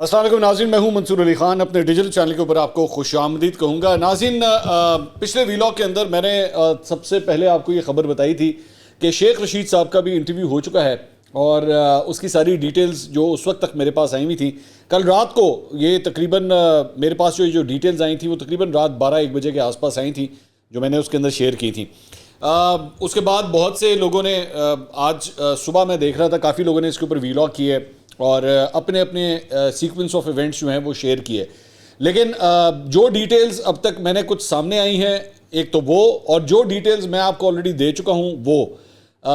السلام علیکم ناظرین، میں ہوں منصور علی خان، اپنے ڈیجیٹل چینل کے اوپر آپ کو خوش آمدید کہوں گا۔ ناظرین، پچھلے ویلاگ کے اندر میں نے سب سے پہلے آپ کو یہ خبر بتائی تھی کہ شیخ رشید صاحب کا بھی انٹرویو ہو چکا ہے اور اس کی ساری ڈیٹیلز جو اس وقت تک میرے پاس آئی ہوئی تھیں، کل رات کو یہ تقریباً میرے پاس جو ڈیٹیلز آئی تھیں وہ تقریباً رات 12-1 بجے کے آس پاس آئی تھیں جو میں نے اس کے اندر شیئر کی تھیں۔ اس کے بعد بہت سے لوگوں نے آج صبح میں دیکھ رہا تھا کافی لوگوں نے اس کے اوپر ویلاگ کیے اور اپنے اپنے سیکوینس آف ایونٹس جو ہیں وہ شیئر کیے، لیکن جو ڈیٹیلز اب تک میں نے کچھ سامنے آئی ہیں ایک تو وہ، اور جو ڈیٹیلز میں آپ کو آلریڈی دے چکا ہوں وہ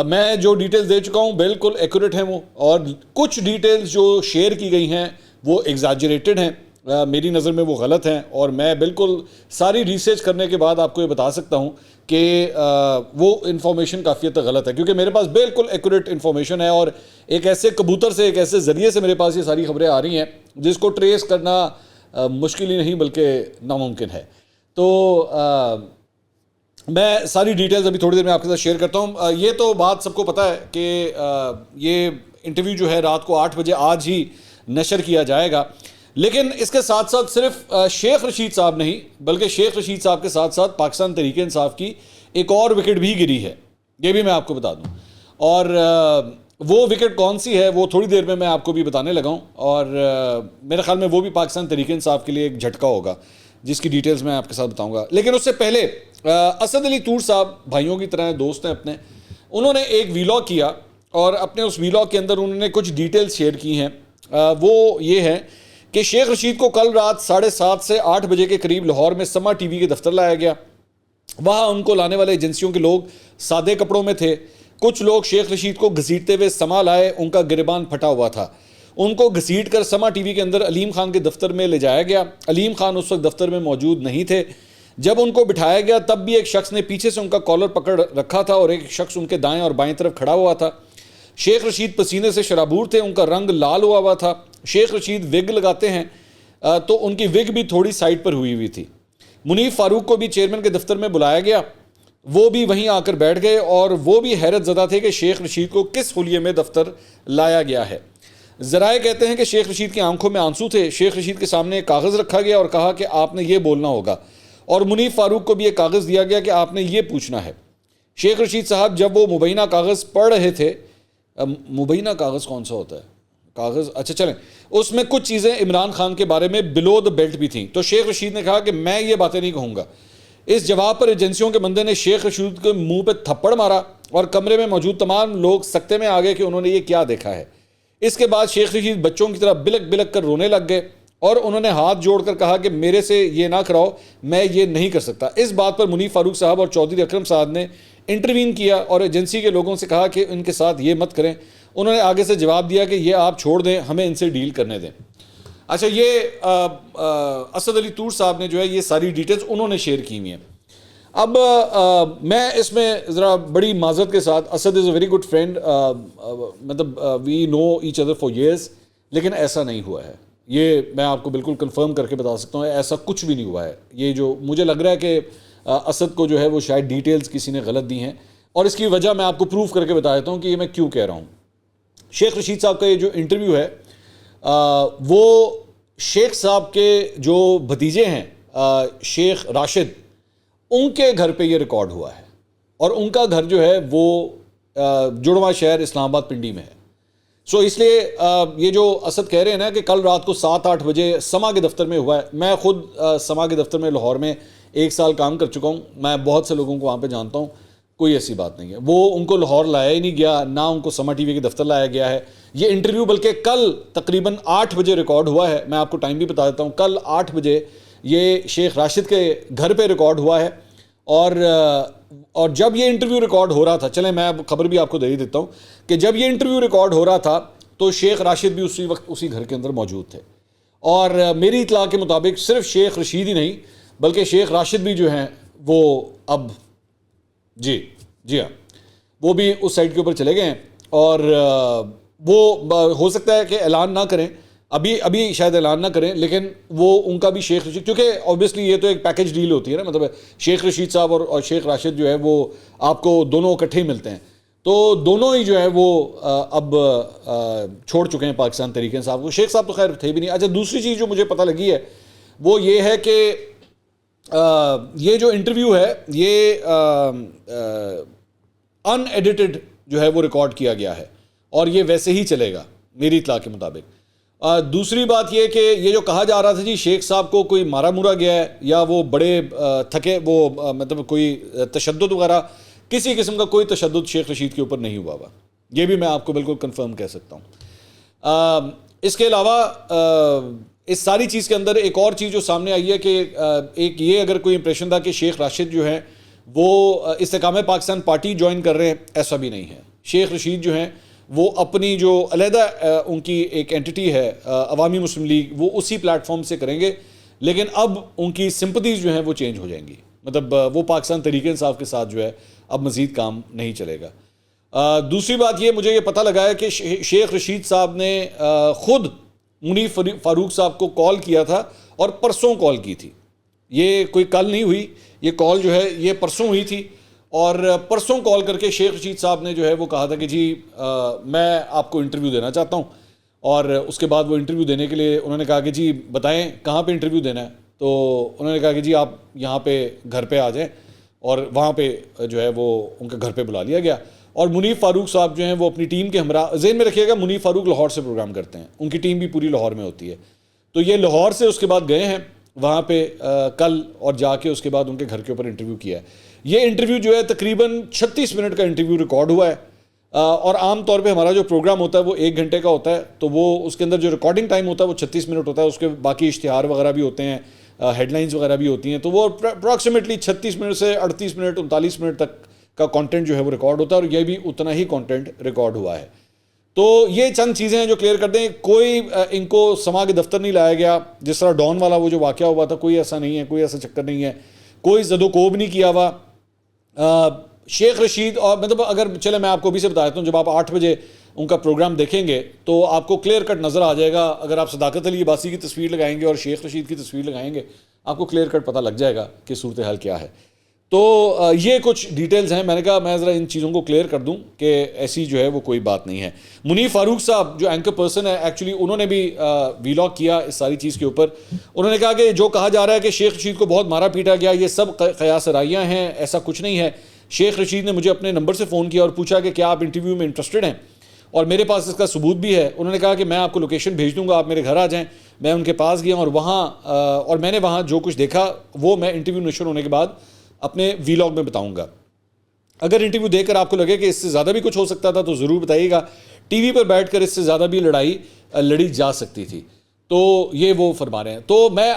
میں جو ڈیٹیلز دے چکا ہوں بالکل ایکوریٹ ہیں وہ، اور کچھ ڈیٹیلز جو شیئر کی گئی ہیں وہ ایگزاجریٹڈ ہیں، میری نظر میں وہ غلط ہیں، اور میں بالکل ساری ریسرچ کرنے کے بعد آپ کو یہ بتا سکتا ہوں کہ وہ انفارمیشن کافی حد تک غلط ہے، کیونکہ میرے پاس بالکل ایکوریٹ انفارمیشن ہے اور ایک ایسے کبوتر سے، ایک ایسے ذریعے سے میرے پاس یہ ساری خبریں آ رہی ہیں جس کو ٹریس کرنا مشکل ہی نہیں بلکہ ناممکن ہے۔ تو میں ساری ڈیٹیلز ابھی تھوڑی دیر میں آپ کے ساتھ شیئر کرتا ہوں۔ یہ تو بات سب کو پتہ ہے کہ یہ انٹرویو جو ہے رات کو 8 بجے آج ہی نشر کیا جائے گا، لیکن اس کے ساتھ ساتھ صرف شیخ رشید صاحب نہیں بلکہ شیخ رشید صاحب کے ساتھ ساتھ پاکستان تحریک انصاف کی ایک اور وکٹ بھی گری ہے، یہ بھی میں آپ کو بتا دوں، اور وہ وکٹ کون سی ہے وہ تھوڑی دیر میں آپ کو بھی بتانے لگا ہوں، اور میرے خیال میں وہ بھی پاکستان تحریک انصاف کے لیے ایک جھٹکا ہوگا جس کی ڈیٹیلز میں آپ کے ساتھ بتاؤں گا۔ لیکن اس سے پہلے اسد علی طور صاحب بھائیوں کی طرح دوست ہیں اپنے، انہوں نے ایک ویلاگ کیا اور اپنے اس ویلاگ کے اندر انہوں نے کچھ ڈیٹیلز شیئر کی ہیں۔ وہ یہ ہے کہ شیخ رشید کو کل رات 7:30 سے 8 بجے کے قریب لاہور میں سما ٹی وی کے دفتر لایا گیا۔ وہاں ان کو لانے والے ایجنسیوں کے لوگ سادے کپڑوں میں تھے، کچھ لوگ شیخ رشید کو گھسیٹتے ہوئے سما لائے، ان کا گریبان پھٹا ہوا تھا، ان کو گھسیٹ کر سما ٹی وی کے اندر علیم خان کے دفتر میں لے جایا گیا۔ علیم خان اس وقت دفتر میں موجود نہیں تھے۔ جب ان کو بٹھایا گیا تب بھی ایک شخص نے پیچھے سے ان کا کالر پکڑ رکھا تھا اور ایک شخص ان کے دائیں اور بائیں طرف کھڑا ہوا تھا۔ شیخ رشید پسینے سے شرابور تھے، ان کا رنگ لال ہوا تھا۔ شیخ رشید وگ لگاتے ہیں تو ان کی وگ بھی تھوڑی سائڈ پر ہوئی تھی۔ منیف فاروق کو بھی چیئرمین کے دفتر میں بلایا گیا، وہ بھی وہیں آ کر بیٹھ گئے اور وہ بھی حیرت زدہ تھے کہ شیخ رشید کو کس حلیے میں دفتر لایا گیا ہے۔ ذرائع کہتے ہیں کہ شیخ رشید کی آنکھوں میں آنسو تھے۔ شیخ رشید کے سامنے ایک کاغذ رکھا گیا اور کہا کہ آپ نے یہ بولنا ہوگا، اور منیف فاروق کو بھی ایک کاغذ دیا گیا کہ آپ نے یہ پوچھنا ہے۔ شیخ رشید صاحب جب وہ مبینہ کاغذ پڑھ رہے تھے، مبینہ کاغذ کون سا ہوتا ہے؟ کاغذ، اچھا چلیں، اس میں کچھ چیزیں عمران خان کے بارے میں بلو دا بیلٹ بھی تھیں، تو شیخ رشید نے کہا کہ میں یہ باتیں نہیں کہوں گا۔ اس جواب پر ایجنسیوں کے بندے نے شیخ رشید کے منہ پہ تھپڑ مارا اور کمرے میں موجود تمام لوگ سکتے میں آ گئے کہ انہوں نے یہ کیا دیکھا ہے۔ اس کے بعد شیخ رشید بچوں کی طرح بلک بلک کر رونے لگ گئے اور انہوں نے ہاتھ جوڑ کر کہا کہ میرے سے یہ نہ کراؤ، میں یہ نہیں کر سکتا۔ اس بات پر منیف فاروق صاحب اور چودھری اکرم صاحب نے انٹروین کیا اور ایجنسی کے لوگوں سے کہا کہ ان کے ساتھ یہ مت کریں۔ انہوں نے آگے سے جواب دیا کہ یہ آپ چھوڑ دیں، ہمیں ان سے ڈیل کرنے دیں۔ اچھا، یہ اسد علی طور صاحب نے جو ہے یہ ساری ڈیٹیلز انہوں نے شیئر کی ہوئی ہیں۔ اب میں اس میں ذرا بڑی معذرت کے ساتھ، اسد از اے ویری گڈ فرینڈ، مطلب وی نو ایچ ادر فار ایئرس، لیکن ایسا نہیں ہوا ہے، یہ میں آپ کو بالکل کنفرم کر کے بتا سکتا ہوں، ایسا کچھ بھی نہیں ہوا ہے۔ یہ جو مجھے لگ رہا ہے کہ اسد کو جو ہے وہ شاید ڈیٹیلز کسی نے غلط دی ہیں، اور اس کی وجہ میں آپ کو پروف کر کے بتا دیتا ہوں کہ یہ میں کیوں کہہ رہا ہوں۔ شیخ رشید صاحب کا یہ جو انٹرویو ہے وہ شیخ صاحب کے جو بھتیجے ہیں شیخ راشد، ان کے گھر پہ یہ ریکارڈ ہوا ہے، اور ان کا گھر جو ہے وہ جڑواں شہر اسلام آباد پنڈی میں ہے۔ سو اس لیے یہ جو اسد کہہ رہے ہیں نا کہ کل رات کو 7-8 بجے سما کے دفتر میں ہوا ہے، میں خود سما کے دفتر میں لاہور میں 1 سال کام کر چکا ہوں، میں بہت سے لوگوں کو وہاں پہ جانتا ہوں، کوئی ایسی بات نہیں ہے۔ وہ ان کو لاہور لایا ہی نہیں گیا، نہ ان کو سما ٹی وی کے دفتر لایا گیا ہے۔ یہ انٹرویو بلکہ کل تقریباً 8 بجے ریکارڈ ہوا ہے، میں آپ کو ٹائم بھی بتا دیتا ہوں، کل 8 بجے یہ شیخ راشد کے گھر پہ ریکارڈ ہوا ہے، اور جب یہ انٹرویو ریکارڈ ہو رہا تھا، چلیں میں خبر بھی آپ کو دے ہی دیتا ہوں کہ جب یہ انٹرویو ریکارڈ ہو رہا تھا تو شیخ راشد بھی اسی وقت اسی گھر کے اندر موجود تھے، اور میری اطلاع کے مطابق صرف شیخ رشید ہی نہیں بلکہ شیخ راشد بھی جو ہیں وہ اب جی ہاں وہ بھی اس سائٹ کے اوپر چلے گئے ہیں، اور وہ ہو سکتا ہے کہ اعلان نہ کریں، ابھی شاید اعلان نہ کریں، لیکن وہ ان کا بھی شیخ رشید، کیونکہ اوبیسلی یہ تو ایک پیکج ڈیل ہوتی ہے نا، مطلب شیخ رشید صاحب اور شیخ راشد جو ہے وہ آپ کو دونوں اکٹھے ہی ملتے ہیں، تو دونوں ہی جو ہے وہ اب چھوڑ چکے ہیں پاکستان تحریک انصاف کو. شیخ صاحب تو خیر تھے بھی نہیں. اچھا دوسری چیز جو مجھے پتہ لگی ہے وہ یہ ہے کہ یہ جو انٹرویو ہے یہ ان ایڈیٹڈ جو ہے وہ ریکارڈ کیا گیا ہے اور یہ ویسے ہی چلے گا میری اطلاع کے مطابق. دوسری بات یہ کہ یہ جو کہا جا رہا تھا جی شیخ صاحب کو کوئی مارا مورا گیا ہے یا وہ بڑے تھکے وہ مطلب کوئی تشدد وغیرہ، کسی قسم کا کوئی تشدد شیخ رشید کے اوپر نہیں ہوا ہوا، یہ بھی میں آپ کو بالکل کنفرم کہہ سکتا ہوں. اس کے علاوہ اس ساری چیز کے اندر ایک اور چیز جو سامنے آئی ہے کہ ایک یہ اگر کوئی امپریشن تھا کہ شیخ راشد جو ہیں وہ استحکام پاکستان پارٹی جوائن کر رہے ہیں، ایسا بھی نہیں ہے. شیخ رشید جو ہیں وہ اپنی جو علیحدہ ان کی ایک اینٹی ہے عوامی مسلم لیگ، وہ اسی پلیٹ فارم سے کریں گے، لیکن اب ان کی سمپتیز جو ہیں وہ چینج ہو جائیں گی. مطلب وہ پاکستان تحریک انصاف کے ساتھ جو ہے اب مزید کام نہیں چلے گا. دوسری بات یہ مجھے یہ پتہ لگا ہے کہ شیخ رشید صاحب نے خود منیف فاروق صاحب کو کال کیا تھا اور پرسوں کال کی تھی. یہ کوئی کل نہیں ہوئی، یہ کال جو ہے یہ پرسوں ہوئی تھی. اور پرسوں کال کر کے شیخ رشید صاحب نے جو ہے وہ کہا تھا کہ جی میں آپ کو انٹرویو دینا چاہتا ہوں. اور اس کے بعد وہ انٹرویو دینے کے لیے انہوں نے کہا کہ جی بتائیں کہاں پہ انٹرویو دینا ہے. تو انہوں نے کہا کہ جی آپ یہاں پہ گھر پہ آ جائیں، اور وہاں پہ جو ہے وہ ان کے گھر پہ بلا لیا گیا. اور منیف فاروق صاحب جو ہیں وہ اپنی ٹیم کے ہمراہ، ذہن میں رکھیے گا منیف فاروق لاہور سے پروگرام کرتے ہیں، ان کی ٹیم بھی پوری لاہور میں ہوتی ہے. تو یہ لاہور سے اس کے بعد گئے ہیں وہاں پہ کل، اور جا کے اس کے بعد ان کے گھر کے اوپر انٹرویو کیا ہے. یہ انٹرویو جو ہے تقریباً 36 منٹ کا انٹرویو ریکارڈ ہوا ہے. اور عام طور پہ ہمارا جو پروگرام ہوتا ہے وہ 1 گھنٹے کا ہوتا ہے، تو وہ اس کے اندر جو ریکارڈنگ ٹائم ہوتا ہے وہ 36 منٹ ہوتا ہے. اس کے باقی اشتہار وغیرہ بھی ہوتے ہیں، ہیڈ لائنز وغیرہ بھی ہوتی ہیں، تو وہ اپروکسیمیٹلی 36 منٹ سے 38 منٹ 39 منٹ تک کا کانٹینٹ جو ہے وہ ریکارڈ ہوتا ہے، اور یہ بھی اتنا ہی کانٹینٹ ریکارڈ ہوا ہے. تو یہ چند چیزیں ہیں جو کلیئر کر دیں. کوئی ان کو سما کے دفتر نہیں لایا گیا، جس طرح ڈان والا وہ جو واقعہ ہوا تھا، کوئی ایسا نہیں ہے، کوئی ایسا چکر نہیں ہے، کوئی زد و کوب نہیں کیا ہوا. شیخ رشید اور مطلب اگر چلے میں آپ کو ابھی سے بتا دیتا ہوں، جب آپ 8 بجے ان کا پروگرام دیکھیں گے تو آپ کو کلیئر کٹ نظر آ جائے گا. اگر آپ صداقت علی عباسی کی تصویر لگائیں گے اور شیخ رشید کی تصویر لگائیں گے، آپ کو کلیئر کٹ پتہ لگ جائے گا کہ صورتحال کیا ہے. تو یہ کچھ ڈیٹیلز ہیں. میں نے کہا میں ذرا ان چیزوں کو کلیئر کر دوں کہ ایسی جو ہے وہ کوئی بات نہیں ہے. منیف فاروق صاحب جو اینکر پرسن ہے، ایکچولی انہوں نے بھی ویلاگ کیا اس ساری چیز کے اوپر. انہوں نے کہا کہ جو کہا جا رہا ہے کہ شیخ رشید کو بہت مارا پیٹا گیا، یہ سب قیاس رائیاں ہیں، ایسا کچھ نہیں ہے. شیخ رشید نے مجھے اپنے نمبر سے فون کیا اور پوچھا کہ کیا آپ انٹرویو میں انٹرسٹڈ ہیں، اور میرے پاس اس کا ثبوت بھی ہے. انہوں نے کہا کہ میں آپ کو لوکیشن بھیج دوں گا، آپ میرے گھر آ جائیں. میں ان کے پاس گیا اور وہاں اور میں نے وہاں جو کچھ دیکھا وہ میں انٹرویو نشر ہونے کے بعد اپنے ویلاگ میں بتاؤں گا. اگر انٹرویو دیکھ کر آپ کو لگے کہ اس سے زیادہ بھی کچھ ہو سکتا تھا تو ضرور بتائیے گا. ٹی وی پر بیٹھ کر اس سے زیادہ بھی لڑائی لڑی جا سکتی تھی. تو یہ وہ فرما رہے ہیں. تو میں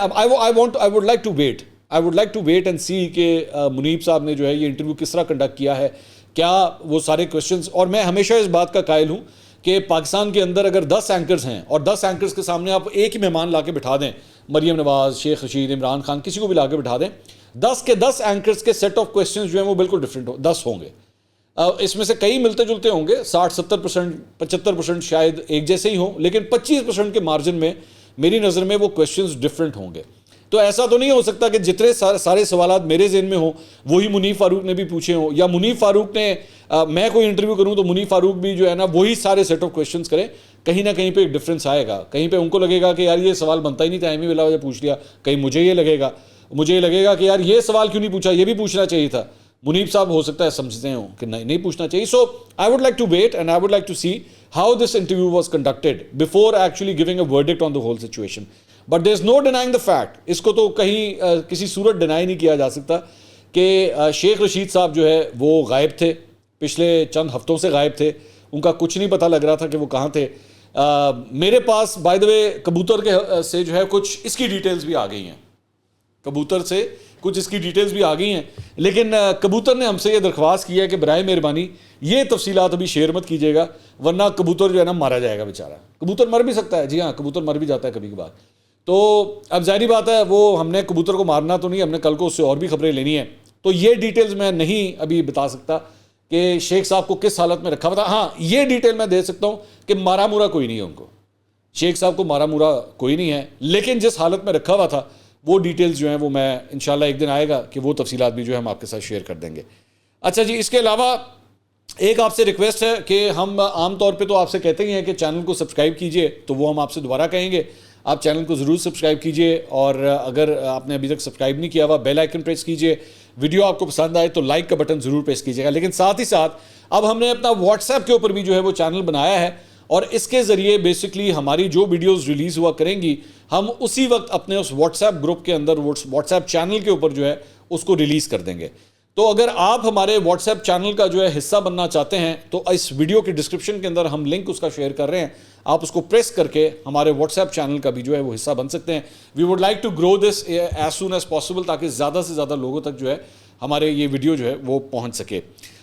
I would like to wait and see کہ منیب صاحب نے جو ہے یہ انٹرویو کس طرح کنڈکٹ کیا ہے، کیا وہ سارے کویشچنز. اور میں ہمیشہ اس بات کا قائل ہوں کہ پاکستان کے اندر اگر 10 اینکرز ہیں اور 10 اینکرز کے سامنے آپ ایک ہی مہمان لا کے بٹھا دیں، مریم نواز، شیخ رشید، عمران خان، کسی کو بھی لا کے بٹھا دیں، 10 کے 10 اینکرز کے سیٹ آف کویشچنز جو ہیں وہ بالکل ڈفرینٹ 10 ہوں گے. اس میں سے کئی ملتے جلتے ہوں گے، 60-70%، 75% شاید ایک جیسے ہی ہوں، لیکن 25% کے مارجن میں میری نظر میں وہ کویشچنز ڈفرینٹ ہوں گے. تو ایسا تو نہیں ہو سکتا کہ جتنے سارے سوالات میرے ذہن میں ہوں وہی منیف فاروق نے بھی پوچھے ہوں، یا منیف فاروق نے میں کوئی انٹرویو کروں تو منیف فاروق بھی جو ہے نا وہی سارے سیٹ آف کویشچنز کریں. کہیں نہ کہیں پہ ایک ڈفرینس آئے گا. کہیں پہ ان کو لگے گا کہ یار یہ سوال بنتا ہی نہیں تھا، ایم بلا وجہ پوچھ لیا. کہیں مجھے یہ لگے گا کہ یار یہ سوال کیوں نہیں پوچھا، یہ بھی پوچھنا چاہیے تھا. منیب صاحب ہو سکتا ہے سمجھتے ہوں کہ نہیں پوچھنا چاہیے. So I would like to wait and I would like to see how this interview was conducted before actually giving a verdict on the whole situation. But there is no denying the fact, اس کو تو کہیں کسی صورت deny نہیں کیا جا سکتا کہ شیخ رشید صاحب جو ہے وہ غائب تھے، پچھلے چند ہفتوں سے غائب تھے. ان کا کچھ نہیں پتہ لگ رہا تھا کہ وہ کہاں تھے. میرے پاس بائی دا وے کبوتر کے سے جو ہے کچھ اس کی ڈیٹیلز بھی آ گئی ہیں، کبوتر سے کچھ اس کی ڈیٹیلز بھی آ گئی ہیں. لیکن کبوتر نے ہم سے یہ درخواست کی ہے کہ برائے مہربانی یہ تفصیلات ابھی شیئر مت کیجیے گا، ورنہ کبوتر جو ہے نا مارا جائے گا بیچارہ. کبوتر مر بھی سکتا ہے، جی ہاں کبوتر مر بھی جاتا ہے کبھی کبھار. تو اب ظاہری بات ہے وہ ہم نے کبوتر کو مارنا تو نہیں، ہم نے کل کو اس سے اور بھی خبریں لینی ہیں. تو یہ ڈیٹیلز میں نہیں ابھی بتا سکتا کہ شیخ صاحب کو کس حالت میں رکھا ہوا تھا. ہاں یہ ڈیٹیل میں دے سکتا ہوں کہ مارا مورا کوئی نہیں ہے ان کو، شیخ صاحب کو مارا مورا کوئی نہیں ہے، لیکن جس حالت میں رکھا ہوا تھا وہ ڈیٹیلز جو ہیں وہ میں انشاءاللہ ایک دن آئے گا کہ وہ تفصیلات بھی جو ہے ہم آپ کے ساتھ شیئر کر دیں گے. اچھا جی، اس کے علاوہ ایک آپ سے ریکویسٹ ہے کہ ہم عام طور پہ تو آپ سے کہتے ہی ہیں کہ چینل کو سبسکرائب کیجئے، تو وہ ہم آپ سے دوبارہ کہیں گے آپ چینل کو ضرور سبسکرائب کیجئے، اور اگر آپ نے ابھی تک سبسکرائب نہیں کیا ہوا بیل آئیکن پریس کیجئے، ویڈیو آپ کو پسند آئے تو لائک کا بٹن ضرور پریس کیجئے گا۔ لیکن ساتھ ہی ساتھ اب ہم نے اپنا واٹس ایپ کے اوپر بھی جو ہے وہ چینل بنایا ہے، اور اس کے ذریعے بیسکلی ہماری جو ویڈیوز ریلیز ہوا کریں گی ہم اسی وقت اپنے اس واٹس ایپ گروپ کے اندر واٹس ایپ چینل کے اوپر جو ہے اس کو ریلیز کر دیں گے۔ تو اگر آپ ہمارے واٹس ایپ چینل کا جو ہے حصہ بننا چاہتے ہیں تو اس ویڈیو کے ڈسکرپشن کے اندر ہم لنک اس کا شیئر کر رہے ہیں، آپ اس کو پریس کر کے ہمارے واٹس ایپ چینل کا بھی جو ہے وہ حصہ بن سکتے ہیں۔ We would like to grow this as soon as possible, تاکہ زیادہ سے زیادہ لوگوں تک جو ہے ہمارے یہ ویڈیو جو ہے وہ پہنچ سکے۔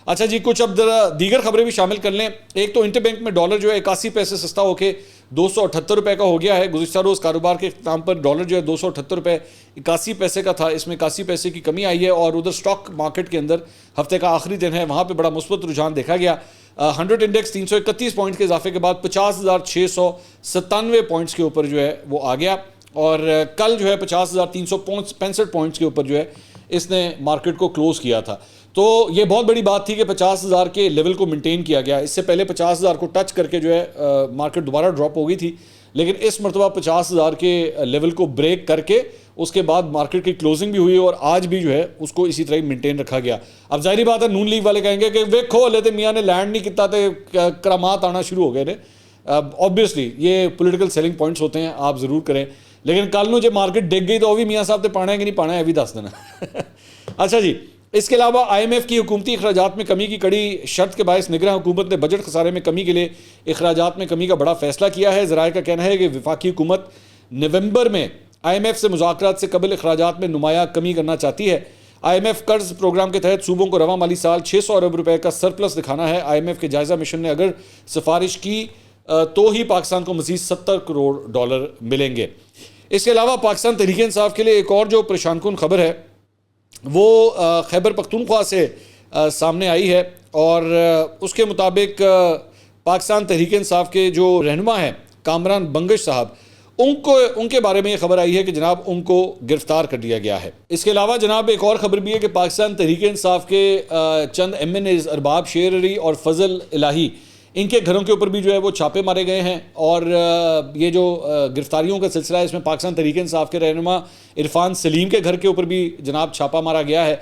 اچھا جی، کچھ اب دیگر خبریں بھی شامل کر لیں۔ ایک تو انٹر بینک میں ڈالر جو ہے 81 پیسے سستا ہو کے 278 روپے کا ہو گیا ہے۔ گزشتہ روز کاروبار کے اختتام پر ڈالر جو ہے 278 روپے 81 پیسے کا تھا، اس میں 81 پیسے کی کمی آئی ہے، اور ادھر سٹاک مارکیٹ کے اندر ہفتے کا آخری دن ہے، وہاں پہ بڑا مثبت رجحان دیکھا گیا۔ 100 انڈیکس 331 پوائنٹس کے اضافے کے بعد 50,697 پوائنٹس کے اوپر جو ہے وہ آ گیا، اور کل جو ہے 50,365 پوائنٹس کے اوپر جو ہے اس نے مارکیٹ کو کلوز کیا تھا۔ تو یہ بہت بڑی بات تھی کہ 50,000 کے لیول کو مینٹین کیا گیا۔ اس سے پہلے 50,000 کو ٹچ کر کے جو ہے مارکیٹ دوبارہ ڈراپ ہو گئی تھی، لیکن اس مرتبہ 50,000 کے لیول کو بریک کر کے اس کے بعد مارکیٹ کی کلوزنگ بھی ہوئی، اور آج بھی جو ہے اس کو اسی طرح مینٹین رکھا گیا۔ اب ظاہری بات ہے نون لیگ والے کہیں گے کہ ویکھو ہلے تے میاں نے لینڈ نہیں کیتا تے کرامات آنا شروع ہو گئے نے۔ اوبویسلی یہ پولیٹیکل سیلنگ پوائنٹس ہوتے ہیں، آپ ضرور کریں، لیکن کل نو جب مارکیٹ ڈگ گئی تو وہ بھی میاں صاحب تے پانا ہے کہ نہیں پانا ہے، یہ بھی دس دینا۔ اچھا جی، اس کے علاوہ آئی ایم ایف کی حکومتی اخراجات میں کمی کی کڑی شرط کے باعث نگراں حکومت نے بجٹ خسارے میں کمی کے لیے اخراجات میں کمی کا بڑا فیصلہ کیا ہے۔ ذرائع کا کہنا ہے کہ وفاقی حکومت نومبر میں آئی ایم ایف سے مذاکرات سے قبل اخراجات میں نمایاں کمی کرنا چاہتی ہے۔ آئی ایم ایف قرض پروگرام کے تحت صوبوں کو رواں مالی سال 600 ارب روپے کا سرپلس دکھانا ہے۔ آئی ایم ایف کے جائزہ مشن نے اگر سفارش کی تو ہی پاکستان کو مزید 70 کروڑ ڈالر ملیں گے۔ اس کے علاوہ پاکستان تحریک انصاف کے لیے ایک اور جو پریشان کن خبر ہے وہ خیبر پختونخوا سے سامنے آئی ہے، اور اس کے مطابق پاکستان تحریک انصاف کے جو رہنما ہیں کامران بنگش صاحب، ان کے بارے میں یہ خبر آئی ہے کہ جناب ان کو گرفتار کر لیا گیا ہے۔ اس کے علاوہ جناب ایک اور خبر بھی ہے کہ پاکستان تحریک انصاف کے چند ایم این ایز ارباب شیر علی اور فضل الہی، ان کے گھروں کے اوپر بھی جو ہے وہ چھاپے مارے گئے ہیں، اور یہ جو گرفتاریوں کا سلسلہ ہے اس میں پاکستان تحریک انصاف کے رہنما عرفان سلیم کے گھر کے اوپر بھی جناب چھاپا مارا گیا ہے۔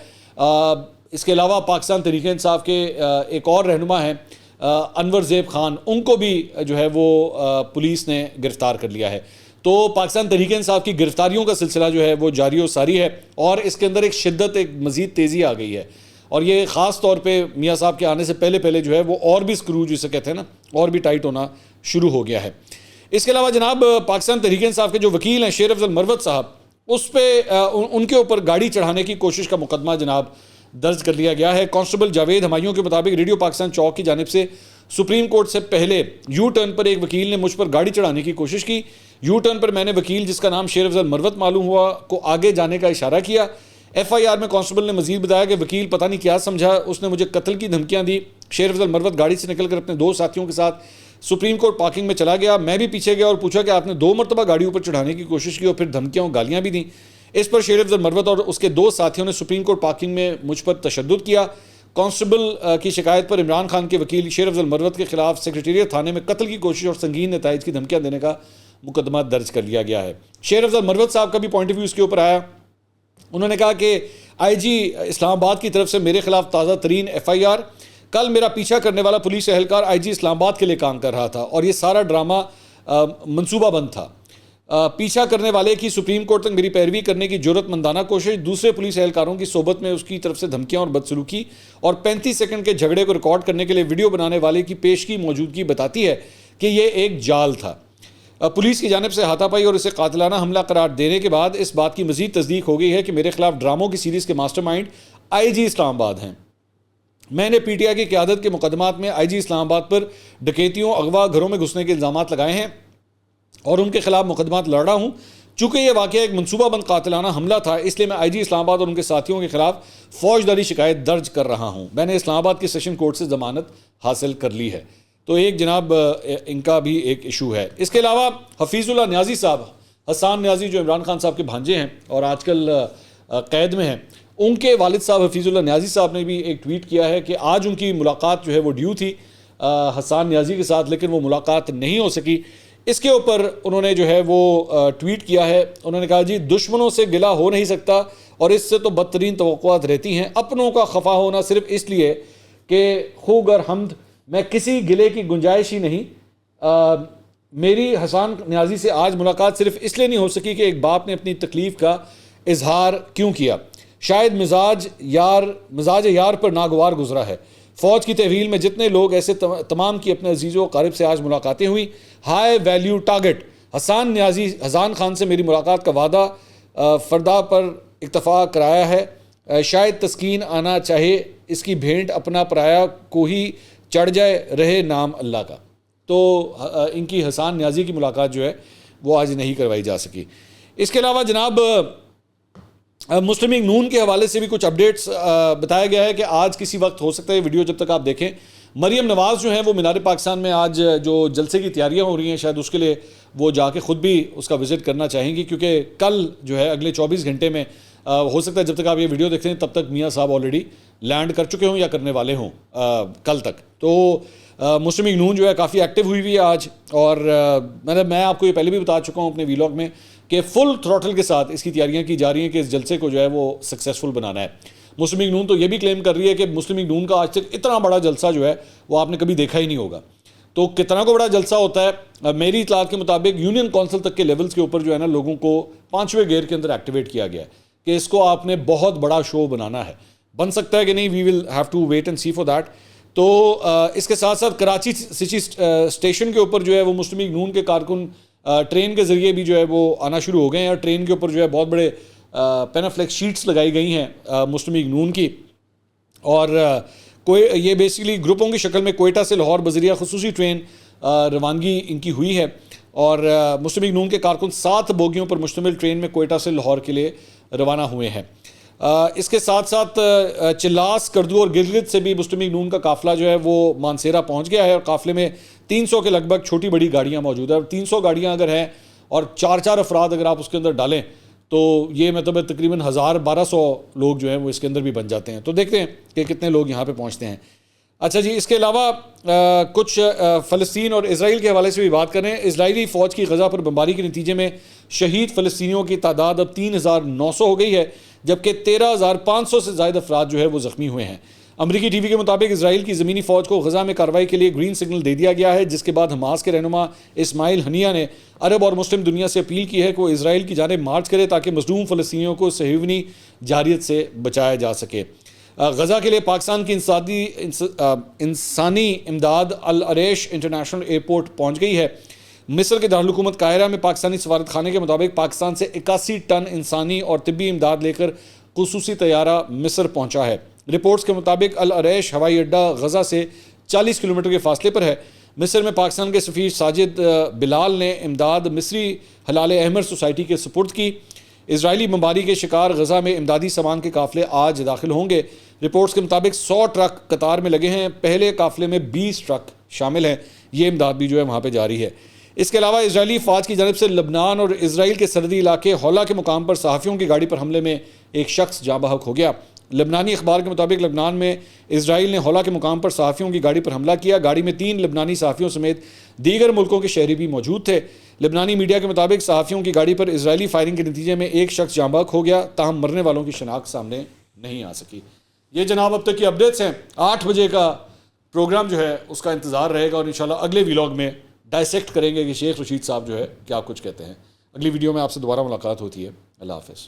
اس کے علاوہ پاکستان تحریک انصاف کے ایک اور رہنما ہیں انور زیب خان، ان کو بھی جو ہے وہ پولیس نے گرفتار کر لیا ہے۔ تو پاکستان تحریک انصاف کی گرفتاریوں کا سلسلہ جو ہے وہ جاری و ساری ہے، اور اس کے اندر ایک شدت، ایک مزید تیزی آ گئی ہے، اور یہ خاص طور پہ میاں صاحب کے آنے سے پہلے جو ہے وہ اور بھی سکرو جسے کہتے ہیں نا، اور بھی ٹائٹ ہونا شروع ہو گیا ہے۔ اس کے علاوہ جناب پاکستان تحریک انصاف کے جو وکیل ہیں شیر افضل مروت صاحب، اس پہ ان کے اوپر گاڑی چڑھانے کی کوشش کا مقدمہ جناب درج کر لیا گیا ہے۔ کانسٹیبل جاوید ہمایوں کے مطابق ریڈیو پاکستان چوک کی جانب سے سپریم کورٹ سے پہلے یو ٹرن پر ایک وکیل نے مجھ پر گاڑی چڑھانے کی کوشش کی۔ یو ٹرن پر میں نے وکیل جس کا نام شیر افضل مروت معلوم ہوا کو آگے جانے کا اشارہ کیا۔ ایف آئی آر میں کانسٹیبل نے مزید بتایا کہ وکیل پتہ نہیں کیا سمجھا، اس نے مجھے قتل کی دھمکیاں دی۔ شیر افضل مروت گاڑی سے نکل کر اپنے دو ساتھیوں کے ساتھ سپریم کورٹ پارکنگ میں چلا گیا۔ میں بھی پیچھے گیا اور پوچھا کہ آپ نے 2 مرتبہ گاڑی اوپر چڑھانے کی کوشش کی اور پھر دھمکیاں اور گالیاں بھی دیں۔ اس پر شیر افضل مروت اور اس کے 2 ساتھیوں نے سپریم کورٹ پارکنگ میں مجھ پر تشدد کیا۔ کانسٹیبل کی شکایت پر عمران خان کے وکیل شیر افضل مروت کے خلاف سیکریٹریٹ تھانے میں قتل کی کوشش اور سنگین نتائج کی دھمکیاں دینے کا مقدمہ درج کر لیا گیا ہے۔ شیر افضل مروت صاحب کا بھی پوائنٹ آف ویو اس کے اوپر آیا۔ انہوں نے کہا کہ آئی جی اسلام آباد کی طرف سے میرے خلاف تازہ ترین ایف آئی آر، کل میرا پیچھا کرنے والا پولیس اہلکار آئی جی اسلام آباد کے لیے کام کر رہا تھا اور یہ سارا ڈرامہ منصوبہ بند تھا۔ پیچھا کرنے والے کی سپریم کورٹ تک میری پیروی کرنے کی جرأت مندانہ کوشش، دوسرے پولیس اہلکاروں کی صحبت میں اس کی طرف سے دھمکیاں اور بدسلوکی، اور 35 سیکنڈ کے جھگڑے کو ریکارڈ کرنے کے لیے ویڈیو بنانے والے کی پیشگی موجودگی بتاتی ہے کہ یہ ایک جال تھا۔ پولیس کی جانب سے ہاتھا پائی اور اسے قاتلانہ حملہ قرار دینے کے بعد اس بات کی مزید تصدیق ہو گئی ہے کہ میرے خلاف ڈراموں کی سیریز کے ماسٹر مائنڈ آئی جی اسلام آباد ہیں۔ میں نے پی ٹی آئی کی قیادت کے مقدمات میں آئی جی اسلام آباد پر ڈکیتیوں، اغوا، گھروں میں گھسنے کے الزامات لگائے ہیں اور ان کے خلاف مقدمات لڑ رہا ہوں۔ چونکہ یہ واقعہ ایک منصوبہ بند قاتلانہ حملہ تھا، اس لیے میں آئی جی اسلام آباد اور ان کے ساتھیوں کے خلاف فوجداری شکایت درج کر رہا ہوں۔ میں نے اسلام آباد کے سیشن کورٹ سے ضمانت حاصل کر لی ہے۔ تو ایک جناب ان کا بھی ایک ایشو ہے۔ اس کے علاوہ حفیظ اللہ نیازی صاحب، حسان نیازی جو عمران خان صاحب کے بھانجے ہیں اور آج کل قید میں ہیں، ان کے والد صاحب حفیظ اللہ نیازی صاحب نے بھی ایک ٹویٹ کیا ہے کہ آج ان کی ملاقات جو ہے وہ ڈیو تھی حسان نیازی کے ساتھ، لیکن وہ ملاقات نہیں ہو سکی۔ اس کے اوپر انہوں نے جو ہے وہ ٹویٹ کیا ہے، انہوں نے کہا جی دشمنوں سے گلہ ہو نہیں سکتا اور اس سے تو بدترین توقعات رہتی ہیں، اپنوں کا خفا ہونا صرف اس لیے کہ خوگر حمد، میں کسی گلے کی گنجائش ہی نہیں۔ میری حسان نیازی سے آج ملاقات صرف اس لیے نہیں ہو سکی کہ ایک باپ نے اپنی تکلیف کا اظہار کیوں کیا، شاید مزاج یار پر ناگوار گزرا ہے۔ فوج کی تحویل میں جتنے لوگ ایسے تمام کی اپنے عزیز و قارب سے آج ملاقاتیں ہوئی۔ ہائی ویلیو ٹارگٹ حسان خان سے میری ملاقات کا وعدہ فردا پر اکتفا کرایا ہے، شاید تسکین آنا چاہے اس کی بھینٹ اپنا پرایا کو ہی چڑھ جائے رہے نام اللہ کا۔ تو ان کی حسان نیازی کی ملاقات جو ہے وہ آج نہیں کروائی جا سکی۔ اس کے علاوہ جناب مسلم لیگ نون کے حوالے سے بھی کچھ اپڈیٹس بتایا گیا ہے کہ آج کسی وقت ہو سکتا ہے ویڈیو جب تک آپ دیکھیں، مریم نواز جو ہیں وہ مینار پاکستان میں آج جو جلسے کی تیاریاں ہو رہی ہیں شاید اس کے لیے وہ جا کے خود بھی اس کا وزٹ کرنا چاہیں گی، کیونکہ کل جو ہے اگلے 24 گھنٹے میں ہو سکتا ہے جب تک آپ یہ ویڈیو دیکھتے ہیں تب تک میاں صاحب آلریڈی لینڈ کر چکے ہوں یا کرنے والے ہوں کل تک۔ تو مسلم لیگ نون جو ہے کافی ایکٹیو ہوئی ہے آج، اور میں آپ کو یہ پہلے بھی بتا چکا ہوں اپنے ویلاگ میں کہ فل تھروٹل کے ساتھ اس کی تیاریاں کی جا رہی ہیں کہ اس جلسے کو جو ہے وہ سکسیسفل بنانا ہے۔ مسلم لیگ نون تو یہ بھی کلیم کر رہی ہے کہ مسلم لیگ نون کا آج تک اتنا بڑا جلسہ جو ہے وہ آپ نے کبھی دیکھا ہی نہیں ہوگا۔ تو کتنا کو بڑا جلسہ ہوتا ہے، میری اطلاعات کے مطابق یونین کونسل تک کے لیولز کے اوپر جو ہے نا لوگوں کو 5ویں گیئر کے اندر ایکٹیویٹ کیا گیا ہے کہ اس کو آپ نے بہت بڑا شو بنانا ہے، بن سکتا ہے کہ نہیں، we will have to wait and see for that. تو اس کے ساتھ ساتھ کراچی سٹی اسٹیشن کے اوپر جو ہے وہ مسلم لیگ نون کے کارکن ٹرین کے ذریعے بھی جو ہے وہ آنا شروع ہو گئے ہیں، اور ٹرین کے اوپر جو ہے بہت بڑے پینافلیکس شیٹس لگائی گئی ہیں مسلم لیگ نون کی، اور یہ بیسیکلی گروپوں کی شکل میں کوئٹہ سے لاہور بذریعہ خصوصی ٹرین روانگی ان کی ہوئی ہے، اور مسلم لیگ نون کے کارکن 7 بوگیوں پر مشتمل ٹرین میں کوئٹہ سے لاہور کے لیے روانہ ہوئے ہیں۔ اس کے ساتھ ساتھ چلاس، کردو اور گلگت سے بھی مسلم لیگ نون کا قافلہ جو ہے وہ مانسیرا پہنچ گیا ہے، اور قافلے میں 300 کے لگ بھگ چھوٹی بڑی گاڑیاں موجود ہیں، اور 300 گاڑیاں اگر ہیں اور 4 افراد اگر آپ اس کے اندر ڈالیں تو یہ مطلب تقریباً 1200 لوگ جو ہیں وہ اس کے اندر بھی بن جاتے ہیں۔ تو دیکھتے ہیں کہ کتنے لوگ یہاں پہ پہنچتے ہیں۔ اچھا جی، اس کے علاوہ کچھ فلسطین اور اسرائیل کے حوالے سے بھی بات کریں۔ اسرائیلی فوج کی غزہ پر بمباری کے نتیجے میں شہید فلسطینیوں کی تعداد اب 3900 ہو گئی ہے، جبکہ 13500 سے زائد افراد جو ہے وہ زخمی ہوئے ہیں۔ امریکی ٹی وی کے مطابق اسرائیل کی زمینی فوج کو غزہ میں کارروائی کے لیے گرین سگنل دے دیا گیا ہے، جس کے بعد حماس کے رہنما اسماعیل ہنیہ نے عرب اور مسلم دنیا سے اپیل کی ہے کہ وہ اسرائیل کی جانب مارچ کرے تاکہ مظلوم فلسطینیوں کو صہیونی جارحیت سے بچایا جا سکے۔ غزہ کے لیے پاکستان کی انسانی امداد العریش انٹرنیشنل ایئرپورٹ پہنچ گئی ہے۔ مصر کے دارالحکومت قاہرہ میں پاکستانی سفارت خانے کے مطابق پاکستان سے 81 ٹن انسانی اور طبی امداد لے کر خصوصی طیارہ مصر پہنچا ہے۔ رپورٹس کے مطابق العریش ہوائی اڈہ غزہ سے 40 کلومیٹر کے فاصلے پر ہے۔ مصر میں پاکستان کے سفیر ساجد بلال نے امداد مصری ہلال احمر سوسائٹی کے سپرد کی۔ اسرائیلی بمباری کے شکار غزہ میں امدادی سامان کے قافلے آج داخل ہوں گے۔ رپورٹس کے مطابق 100 ٹرک قطار میں لگے ہیں، پہلے قافلے میں 20 ٹرک شامل ہیں۔ یہ امداد بھی جو ہے وہاں پہ جاری ہے۔ اس کے علاوہ اسرائیلی فوج کی جانب سے لبنان اور اسرائیل کے سرحدی علاقے حولا کے مقام پر صحافیوں کی گاڑی پر حملے میں ایک شخص جاں بحق ہو گیا۔ لبنانی اخبار کے مطابق لبنان میں اسرائیل نے حولا کے مقام پر صحافیوں کی گاڑی پر حملہ کیا۔ گاڑی میں 3 لبنانی صحافیوں سمیت دیگر ملکوں کے شہری بھی موجود تھے۔ لبنانی میڈیا کے مطابق صحافیوں کی گاڑی پر اسرائیلی فائرنگ کے نتیجے میں ایک شخص جاں بحق ہو گیا، تاہم مرنے والوں کی شناخت سامنے نہیں آ سکی۔ یہ جناب اب تک کی اپڈیٹس ہیں۔ 8 بجے کا پروگرام جو ہے اس کا انتظار رہے گا، اور انشاءاللہ اگلے ویلاگ میں ڈائسیکٹ کریں گے کہ شیخ رشید صاحب جو ہے کیا کچھ کہتے ہیں۔ اگلی ویڈیو میں آپ سے دوبارہ ملاقات ہوتی ہے۔ اللہ حافظ۔